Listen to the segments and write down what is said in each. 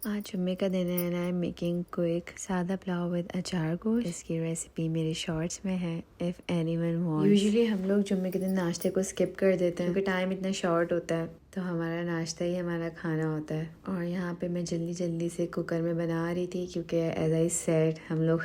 आज जुम्मे का दिन है and I am making quick सादा पुलाव विद अचार गोश्त। इसकी रेसिपी मेरे शॉर्ट्स में है इफ़ एनीवन वांट्स। यूजुअली हम लोग जुम्मे के दिन नाश्ते को स्किप कर देते हैं क्योंकि टाइम इतना शॉर्ट होता है, तो हमारा नाश्ता ही हमारा खाना होता है। और यहाँ पे मैं जल्दी जल्दी से कुकर में बना रही थी क्योंकि एज आई सेड हम लोग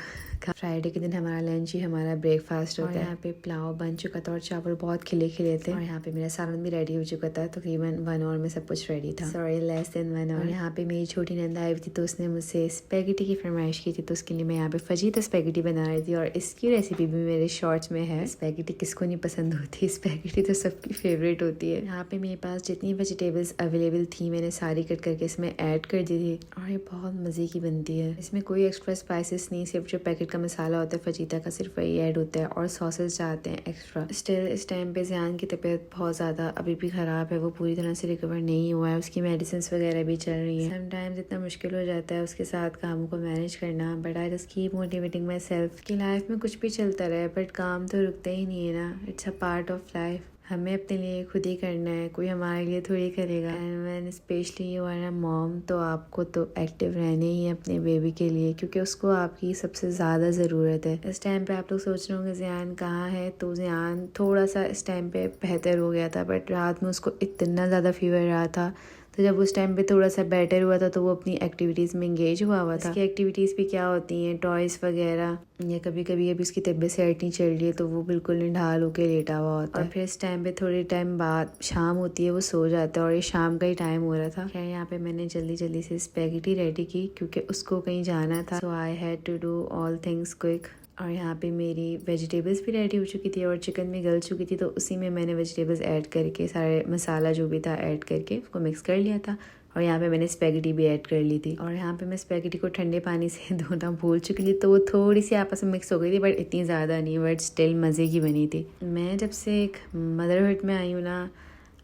फ्राइडे के दिन हमारा लंच ही हमारा ब्रेकफास्ट होता है। यहाँ पे पुलाव बन चुका था और चावल बहुत खिले खिले थे और यहाँ पे मेरा सालन भी रेडी हो चुका था। तकरीबन 1 आवर में सब कुछ रेडी था, सॉरी लेस देन 1 आवर। यहाँ पे मेरी छोटी नंदा आई थी तो उसने मुझसे स्पेगेटी की फरमाइश की थी, तो उसके लिए मैं यहाँ पे फजीता स्पेगेटी बना रही थी और इसकी रेसिपी भी मेरे शॉर्ट्स में है। स्पेगेटी किसको नहीं पसंद होती, स्पेगेटी तो सबकी फेवरेट होती है। यहाँ पे मेरे पास जितनी वेजिटेबल्स अवेलेबल थी मैंने सारी कट करके इसमें ऐड कर दी थी और ये बहुत मज़े की बनती है। इसमें कोई एक्स्ट्रा स्पाइसेस नहीं, सिर्फ जो पैकेट का मसाला होता है फजीता का सिर्फ वही ऐड होता है और सॉसेस चाहते हैं एक्स्ट्रा। स्टिल इस टाइम पे ज़ियान की तबीयत बहुत ज़्यादा अभी भी ख़राब है, वो पूरी तरह से रिकवर नहीं हुआ है, उसकी मेडिसिन वगैरह भी चल रही है। समटाइम्स इतना मुश्किल हो जाता है उसके साथ कामों को मैनेज करना, but I just keep motivating my self कि लाइफ में कुछ भी चलता रहे बट काम तो रुकते ही नहीं है ना, it's a part of life. हमें अपने लिए खुद ही करना है, कोई हमारे लिए थोड़ी करेगा। And when specially you are a mom, तो आपको तो एक्टिव रहने ही है अपने बेबी के लिए क्योंकि उसको आपकी सबसे ज़्यादा ज़रूरत है। इस टाइम पे आप लोग सोच रहे होंगे ज़ियान कहाँ है, तो ज़ियान थोड़ा सा इस टाइम पे बेहतर हो गया था, बट रात में उसको इतना ज़्यादा फीवर रहा था, तो जब उस टाइम पे थोड़ा सा बेटर हुआ था तो वो अपनी एक्टिविटीज़ में इंगेज हुआ था। इसकी एक्टिविटीज़ भी क्या होती हैं, टॉयज़ वगैरह, या कभी कभी अभी उसकी तबीयत सेट नहीं चल रही है तो वो बिल्कुल निढाल होकर लेटा हुआ होता है। और फिर इस टाइम पे थोड़े टाइम बाद शाम होती है, वो सो जाता है और ये शाम का ही टाइम हो रहा था। खैर यहाँ पे मैंने जल्दी जल्दी से स्पेगेटी रेडी की क्योंकि उसको कहीं जाना था, so I had to do all things quick. और यहाँ पे मेरी वेजिटेबल्स भी रेडी हो चुकी थी और चिकन भी गल चुकी थी, तो उसी में मैंने वेजिटेबल्स ऐड करके सारे मसाला जो भी था ऐड करके उसको मिक्स कर लिया था। और यहाँ पे मैंने स्पेगेटी भी ऐड कर ली थी और यहाँ पे मैं स्पेगेटी को ठंडे पानी से धोना भूल चुकी थी, तो वो थोड़ी सी आपस में मिक्स हो गई थी, बट इतनी ज़्यादा नहीं, बट स्टिल मज़े की बनी थी। मैं जब से एक मदरहुड में आई हूँ ना,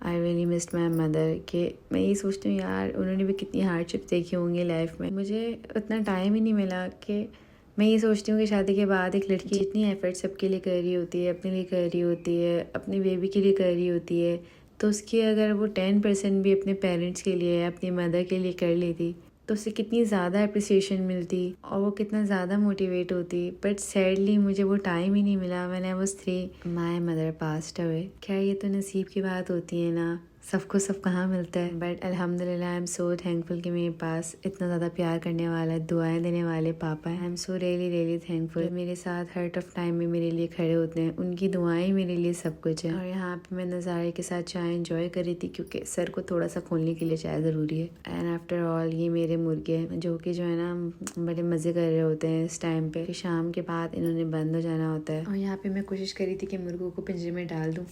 I really missed my mother. कि मैं ये सोचती हूँ यार उन्होंने भी कितनी हार्डशिप देखी होंगी लाइफ में, मुझे उतना टाइम ही नहीं मिला। कि मैं ये सोचती हूँ कि शादी के बाद एक लड़की जितनी एफर्ट सबके लिए कर रही होती है, अपने लिए कर रही होती है, अपने बेबी के लिए कर रही होती है, तो उसकी अगर वो 10% भी अपने पेरेंट्स के लिए, अपनी मदर के लिए कर लेती तो उससे कितनी ज़्यादा अप्रिसिएशन मिलती और वो कितना ज़्यादा मोटिवेट होती। बट सैडली मुझे वो टाइम ही नहीं मिला। When I was 3 my mother passed away. खैर ये तो नसीब की बात होती है ना, सबको सब कहाँ मिलता है, बट अल्हम्दुलिल्लाह आई एम सो थैंकफुल कि मेरे पास इतना ज़्यादा प्यार करने वाला, दुआएं देने वाले पापा हैं। I am so really really thankful. मेरे साथ हर टफ टाइम में मेरे लिए खड़े होते हैं, उनकी दुआएं मेरे लिए सब कुछ है। और यहाँ पे मैं नज़ारे के साथ चाय एंजॉय कर रही थी क्योंकि सर को थोड़ा सा खोलने के लिए चाय ज़रूरी है। एंड आफ्टर ऑल ये मेरे मुर्गे हैं जो कि जो है ना बड़े मज़े कर रहे होते हैं इस टाइम पे, शाम के बाद इन्होंने बंद हो जाना होता है। और यहाँ पे मैं कोशिश करी थी कि मुर्गों को पिंजरे में डाल दूँ,